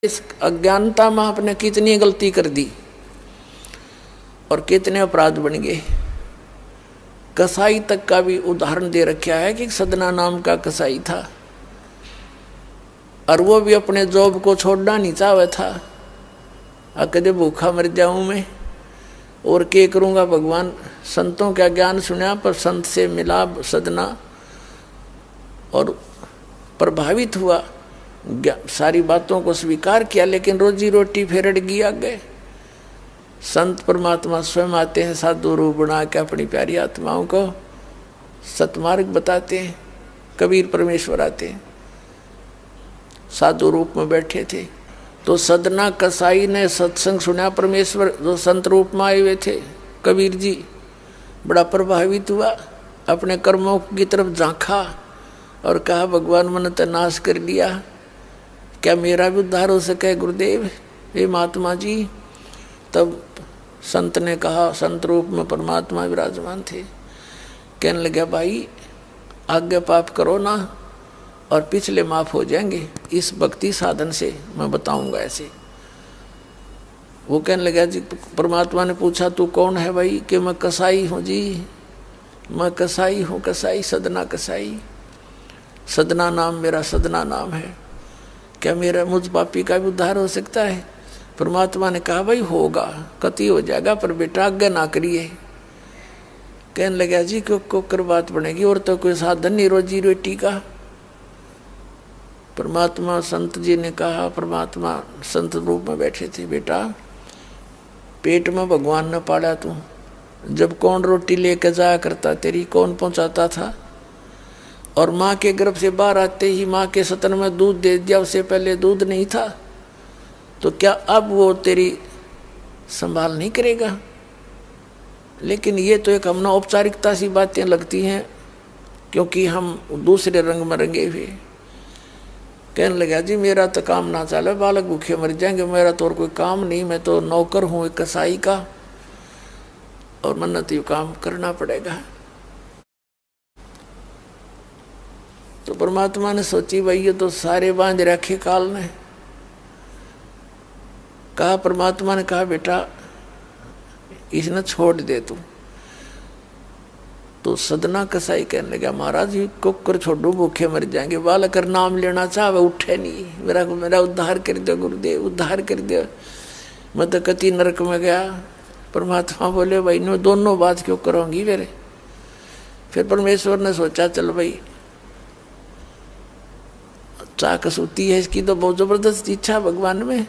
इस अज्ञानता में आपने कितनी गलती कर दी और कितने अपराध बन गए। कसाई तक का भी उदाहरण दे रखा है कि सदना नाम का कसाई था और वो भी अपने जॉब को छोड़ना नहीं चाहता था। कदे भूखा मर जाऊं मैं और क्या करूंगा। भगवान संतों का ज्ञान सुना पर संत से मिला सदना और प्रभावित हुआ, सारी बातों को स्वीकार किया, लेकिन रोजी रोटी फिर अड़ गई आगे। संत परमात्मा स्वयं आते हैं साधु रूप बना के अपनी प्यारी आत्माओं को सतमार्ग बताते हैं। कबीर परमेश्वर आते हैं, साधु रूप में बैठे थे तो सदना कसाई ने सत्संग सुना। परमेश्वर जो संत रूप में आए हुए थे कबीर जी, बड़ा प्रभावित हुआ, अपने कर्मों की तरफ झांका और कहा भगवान मैंने तो नाश कर लिया, क्या मेरा भी उद्धार हो सके गुरुदेव, हे महात्मा जी। तब संत ने कहा, संत रूप में परमात्मा विराजमान थे, कहने लगे भाई आगे पाप करो ना और पिछले माफ हो जाएंगे इस भक्ति साधन से, मैं बताऊंगा ऐसे। वो कहने लगा जी, परमात्मा ने पूछा तू कौन है भाई, कि मैं कसाई हूँ जी, मैं कसाई हूँ, कसाई सदना कसाई, सदना नाम मेरा सदना नाम है, क्या मेरा मुझ पापी का भी उद्धार हो सकता है। परमात्मा ने कहा भाई होगा, कति हो जाएगा, पर बेटा आज्ञा ना करिए। कहने लगा जी क्यों कर बात बनेगी, और तो कोई साधन नहीं रोजी रोटी का। परमात्मा संत जी ने कहा, परमात्मा संत रूप में बैठे थे, बेटा पेट में भगवान न पाला तू, जब कौन रोटी लेकर जाया करता तेरी, कौन पहुंचाता था, और माँ के गर्भ से बाहर आते ही माँ के सतन में दूध दे दिया, उससे पहले दूध नहीं था, तो क्या अब वो तेरी संभाल नहीं करेगा। लेकिन ये तो एक हमने औपचारिकता सी बातें लगती हैं क्योंकि हम दूसरे रंग में रंगे हुए। कहने लगा जी मेरा तो काम ना चले, बालक भूखे मर जाएंगे, मेरा तो और कोई काम नहीं, मैं तो नौकर हूँ एक कसाई का और मन्नत तो ये काम करना पड़ेगा। तो परमात्मा ने सोची भाई ये तो सारे बांध रखे काल ने। कहा, परमात्मा ने कहा बेटा इसने छोड़ दे तू। तो सदना कसाई कहने लगा महाराज जी कुकर छोड़ो भूखे मर जाएंगे, बालक कर नाम लेना चाहे उठे नहीं, मेरा उद्धार कर दो गुरुदेव, उद्धार कर दो, मैं तो कति नरक में गया। परमात्मा बोले भाई नो दोनों बात क्यों करोगी मेरे। फिर परमेश्वर ने सोचा चल भाई चाकस होती है इसकी तो बहुत जबरदस्त इच्छा भगवान में।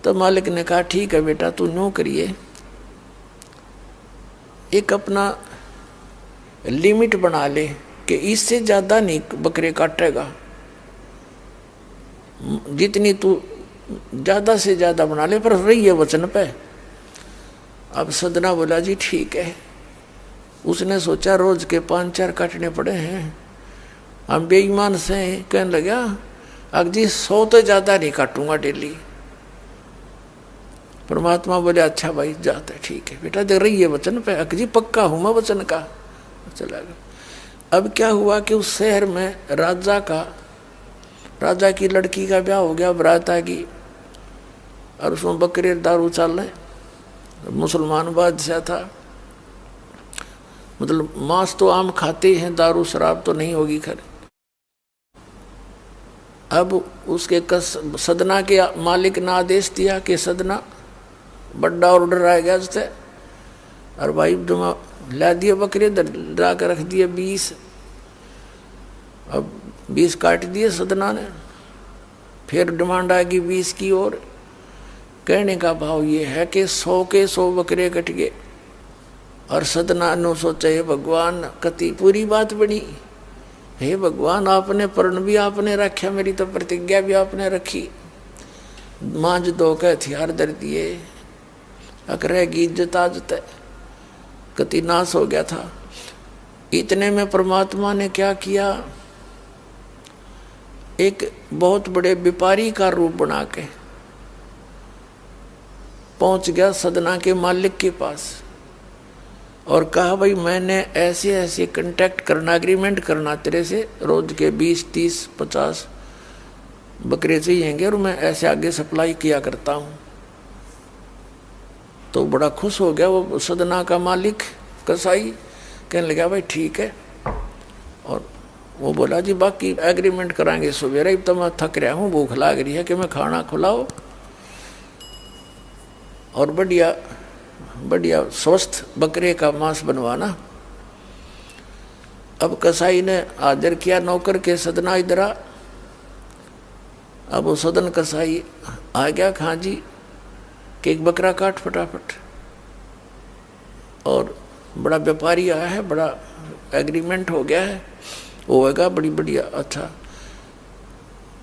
तो मालिक ने कहा ठीक है बेटा तू नो करिए, एक अपना लिमिट बना ले कि इससे ज्यादा नहीं बकरे काटेगा, जितनी तू ज्यादा से ज्यादा बना ले पर रही है वचन पे। अब सदना बोला जी ठीक है। उसने सोचा रोज के 5-4 काटने पड़े हैं, हम बेईमान से। कहने लगा अग जी 100 तो ज्यादा नहीं काटूंगा डेली। परमात्मा बोले अच्छा भाई जाता है, ठीक है बेटा देख रही है वचन पे, अग जी पक्का हूं मैं वचन का। चला गया। अब क्या हुआ कि उस शहर में राजा की लड़की का ब्याह हो गया, बारात आ गई और उसमें बकरे दारू चल रहे। मुसलमान बादशाह था, मतलब मांस तो आम खाते हैं, दारू शराब तो नहीं होगी खैर। अब उसके सदना के मालिक ने आदेश दिया कि सदना बड़ा ऑर्डर आ गया उससे, और भाई तुम ला दिए बकरे ला कर रख दिए 20। अब 20 काट दिए सदना ने, फिर डिमांड आ गई 20 की और। कहने का भाव ये है कि 100 के 100 बकरे कट गए और सदना ने सोचा हे भगवान कति पूरी बात बनी, हे भगवान आपने प्रण भी आपने रखा, मेरी तो प्रतिज्ञा भी आपने रखी, मांझ 2 के हथियार धर दिए, अकरेगी इज्जत आजत कति नाश हो गया था। इतने में परमात्मा ने क्या किया, एक बहुत बड़े व्यापारी का रूप बना के पहुंच गया सदना के मालिक के पास और कहा भाई मैंने ऐसे ऐसे कांटेक्ट करना, एग्रीमेंट करना तेरे से, रोज के 20, 30, 50 बकरे चाहिएंगे और मैं ऐसे आगे सप्लाई किया करता हूँ। तो बड़ा खुश हो गया वो सदना का मालिक कसाई, कहने लगा भाई ठीक है। और वो बोला जी बाकी एग्रीमेंट कराएंगे सवेरे, अब तो मैं थक रहा हूँ, भूख लाग रही है कि मैं खाना खिलाओ और बढ़िया बढ़िया स्वस्थ बकरे का मांस बनवाना। अब कसाई ने आदर किया नौकर के, सदना इधर आ। अब वो सदन कसाई आ गया, खां जी कि एक बकरा काट फटाफट। और बड़ा व्यापारी आया है, बड़ा एग्रीमेंट हो गया है, वो होगा बड़ी बढ़िया अच्छा।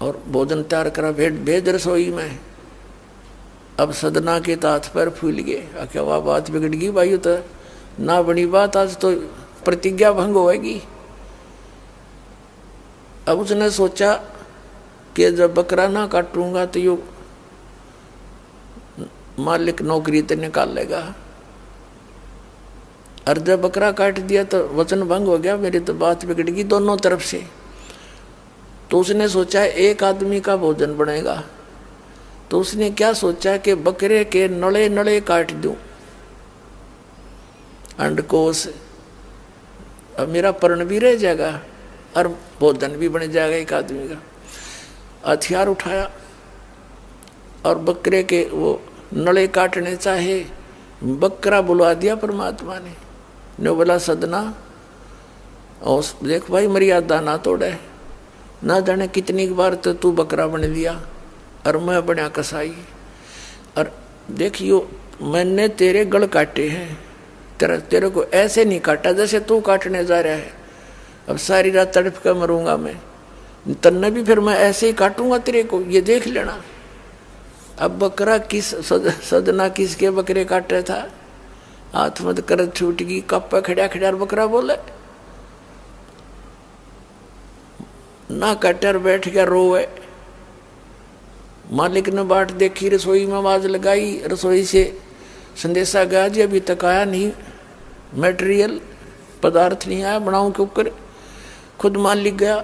और भोजन तैयार करा, भेज रसोई में। अब सदना के हाथ पैर फूल गए, क्या वाह बात बिगड़ गई भाई, तो ना बनी बात, आज तो प्रतिज्ञा भंग होएगी। अब उसने सोचा कि जब बकरा ना काटूंगा तो यो मालिक नौकरी तो निकाल लेगा, और जब बकरा काट दिया तो वचन भंग हो गया, मेरी तो बात बिगड़ गई दोनों तरफ से। तो उसने सोचा एक आदमी का भोजन बनेगा, तो उसने क्या सोचा कि बकरे के नड़े नड़े काट दूं अंडकोश, अब मेरा पर्ण भी रह जाएगा और भोजन भी बन जाएगा एक आदमी का। हथियार उठाया और बकरे के वो नड़े काटने चाहे, बकरा बुलवा दिया परमात्मा ने बोला सदना और देख भाई मर्यादा ना तोड़े, ना जाने कितनी बार तो तू बकरा बन लिया और मैं बना कसाई, और देखियो मैंने तेरे गल काटे हैं, तेरे को ऐसे नहीं काटा जैसे तू काटने जा रहा है। अब सारी रात तड़प कर मरूंगा मैं, तन्ने भी फिर मैं ऐसे ही काटूंगा तेरे को, ये देख लेना। अब बकरा किस सदना किसके बकरे काटे था, हाथ मत कर छूट गई, कप खड़ा खड़ा बकरा बोले ना कटर बैठ गया रोए। मालिक ने बाट देखी, रसोई में आवाज लगाई, रसोई से संदेशा गया जी अभी तक आया नहीं, मटेरियल पदार्थ नहीं आया, बनाऊं के ऊपर। खुद मालिक गया,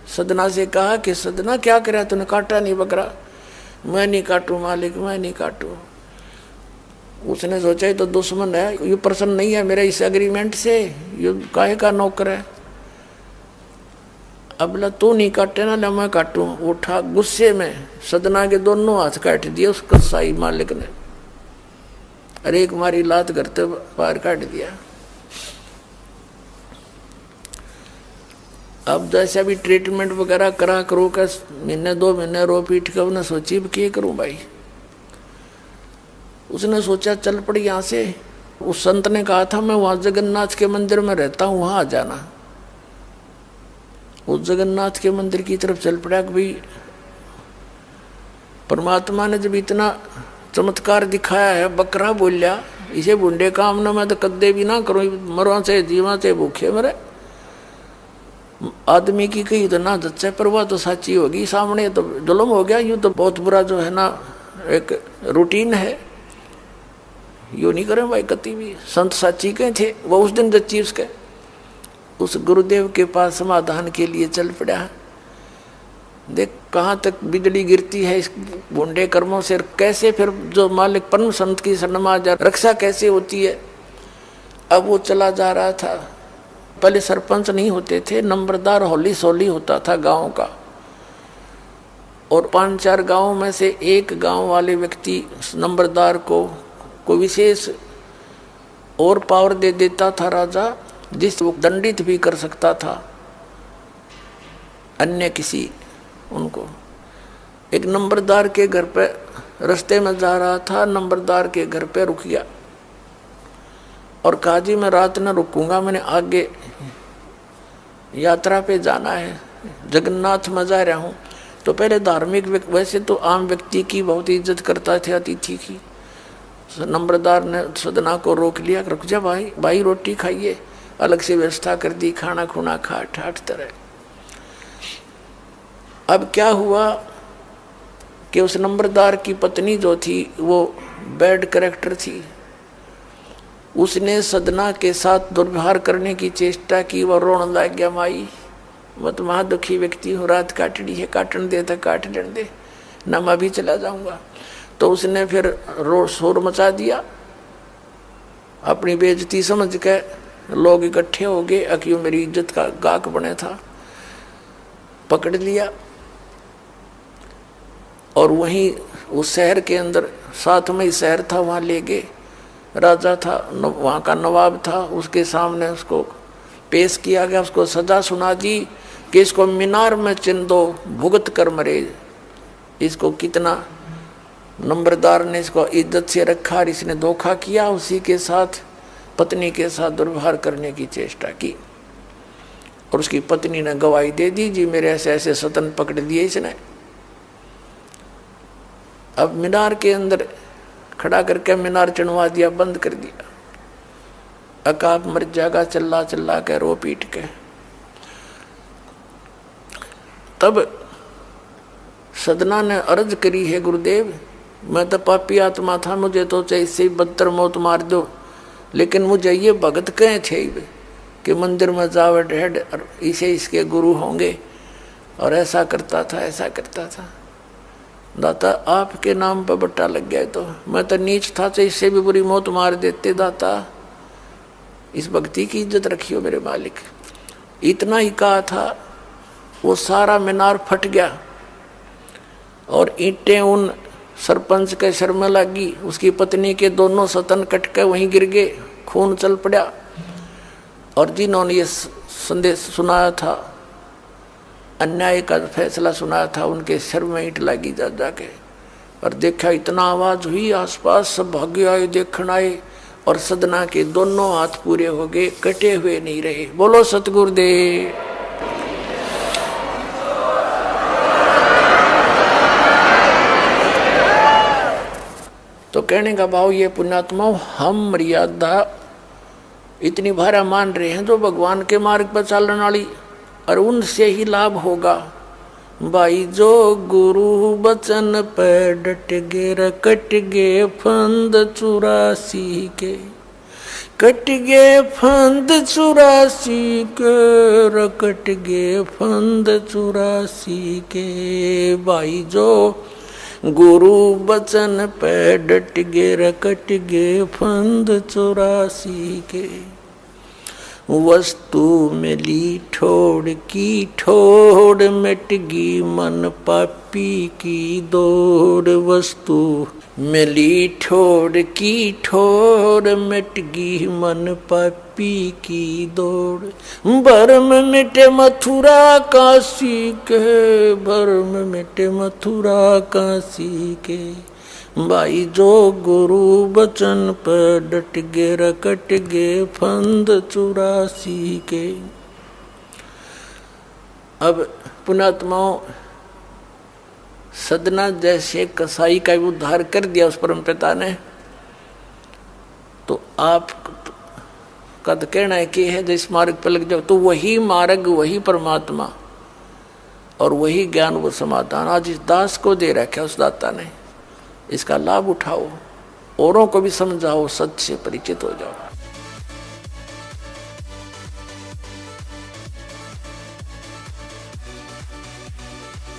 सदना से कहा कि सदना क्या करा तूने, काटा नहीं बकरा। मैं नहीं काटूं मालिक, मैं नहीं काटूं। उसने सोचा ये तो दुश्मन है, ये प्रसन्न नहीं है मेरे इस एग्रीमेंट से, ये काहे का नौकर है। अब बोला तू नहीं काटे ना, ले मैं काटूं। उठा गुस्से में सदना के दोनों हाथ काट दिए उस कसाई मालिक ने, अरे एक मारी लात करते पार काट दिया। अब जैसे भी ट्रीटमेंट वगैरह करा करो का, महीने 2 महीने रो पीट कर उन्हें सोची क्या करूं भाई। उसने सोचा चल पड़ी यहाँ से। उस संत ने कहा था मैं वहां जगन्नाथ के मंदिर में रहता हूँ, वहां आ जाना। उस जगन्नाथ के मंदिर की तरफ चल पड़ा कि भाई परमात्मा ने जब इतना चमत्कार दिखाया है, बकरा बोलिया, इसे बुंडे काम ना मैं तो कदे भी ना करूं, मरवा से जीवा से भूखे मरे। आदमी की कही तो ना जच्चे, पर वह तो सच्ची होगी, सामने तो जुल्म हो गया। यूँ तो बहुत बुरा जो है ना एक रूटीन है, यूँ नहीं करें भाई कति भी। संत साची कहे थे वो उस दिन जच्ची उसके, उस गुरुदेव के पास समाधान के लिए चल पड़ा। देख कहाँ तक बिजली गिरती है इस बुंडे कर्मों से, कैसे फिर जो मालिक परम संत की शरण में आ जा रक्षा कैसे होती है। अब वो चला जा रहा था, पहले सरपंच नहीं होते थे, नंबरदार होली सोली होता था गांव का, और 5-4 गांवों में से एक गांव वाले व्यक्ति नंबरदार को कोई विशेष और पावर दे देता था राजा, जिस वो दंडित भी कर सकता था अन्य किसी उनको। एक नंबरदार के घर पे रास्ते में जा रहा था, नंबरदार के घर पे रुक गया और कहा जी मैं रात न रुकूंगा, मैंने आगे यात्रा पे जाना है, जगन्नाथ में जा रहा हूँ। तो पहले धार्मिक वैसे तो आम व्यक्ति की बहुत इज्जत करता थे, अतिथि की। नंबरदार ने सदना को रोक लिया, रुक जा भाई, भाई रोटी खाइए, अलग से व्यवस्था कर दी, खाना खुना खा ठाठ तरह। अब क्या हुआ कि उस नंबरदार की पत्नी जो थी वो बैड कैरेक्टर थी, उसने सदना के साथ दुर्व्यवहार करने की चेष्टा की। वह रोने लग गया, माई मैं तो वहाँ दुखी व्यक्ति हूँ, रात काटनी है, काटन दे तो काट दे, ना मैं भी चला जाऊँगा। तो उसने फिर शोर मचा दिया, अपनी बेइज्जती समझ के लोग इकट्ठे हो गए, अक्यों मेरी इज्जत का गाक बने था, पकड़ लिया और वहीं उस शहर के अंदर, साथ में ही शहर था, वहाँ ले गए। राजा था, वहाँ का नवाब था, उसके सामने उसको पेश किया गया, उसको सजा सुना दी कि इसको मीनार में चिन दो, भुगत कर मरे। इसको कितना नंबरदार ने इसको इज्जत से रखा और इसने धोखा किया, उसी के साथ पत्नी के साथ दुर्व्यवहार करने की चेष्टा की। और उसकी पत्नी ने गवाही दे दी, जी मेरे ऐसे ऐसे सतन पकड़ दिए इसने। अब मीनार के अंदर खड़ा करके मीनार चढ़वा दिया, बंद कर दिया। अकाब मर जाएगा, चिल्ला चिल्ला के रो पीट के। तब सदना ने अर्ज करी है, गुरुदेव मैं तो पापी आत्मा था, मुझे तो चाहे इससे बदतर मौत मार दो, लेकिन मुझे ये भगत कहे थे कि मंदिर में जावे ढेड और इसे इसके गुरु होंगे, और ऐसा करता था ऐसा करता था। दाता आपके नाम पर बट्टा लग गया, तो मैं तो नीच था, चाहे इससे भी बुरी मौत मार देते। दाता इस भक्ति की इज्जत रखियो मेरे मालिक। इतना ही कहा था, वो सारा मीनार फट गया और ईंटें उन सरपंच के सर में लगी, उसकी पत्नी के दोनों सतन कट के वहीं गिर गए, खून चल पड़ा। और जिन्होंने ये संदेश सुनाया था, अन्याय का फैसला सुनाया था, उनके सर में ईंट लगी जा जाके। और देखा इतना आवाज हुई, आसपास सब भागे आए, देखने आए, और सदना के दोनों हाथ पूरे हो गए, कटे हुए नहीं रहे। बोलो सतगुरुदेव। तो कहने का भाव ये पुण्यात्माओं, हम मर्यादा इतनी भारा मान रहे हैं जो भगवान के मार्ग पर चलने वाली, और उनसे ही लाभ होगा। भाई जो गुरु बचन पे डट गे, कट गे फंद 84 के, कट गे फंद 84 के, कट गे फंद 84 के। भाई जो गुरु बचन पे डट गे, कट गे फंद 84 के। वस्तु मिली ठोड़ की ठोड़, मिट गी मन पापी की दौड़। वस्तु मिली ठोड़ की ठोड़, मिट गी मन पापी की दौड़। भरम मिटे मथुरा काशी के, भरम मिटे मथुरा काशी के। भाई जो गुरु बचन पर डट गे, कट गे फंद 84 के। अब पुण्यात्माओं, सदना जैसे कसाई का उद्धार कर दिया उस परम पिता ने, तो आप का तो कहना है कि है जिस मार्ग पर लग जाओ, तो वही मार्ग, वही परमात्मा और वही ज्ञान, वो समाधान आज इस दास को दे रखा उस दाता ने। इसका लाभ उठाओ, औरों को भी समझाओ, सत्य से परिचित हो जाओ।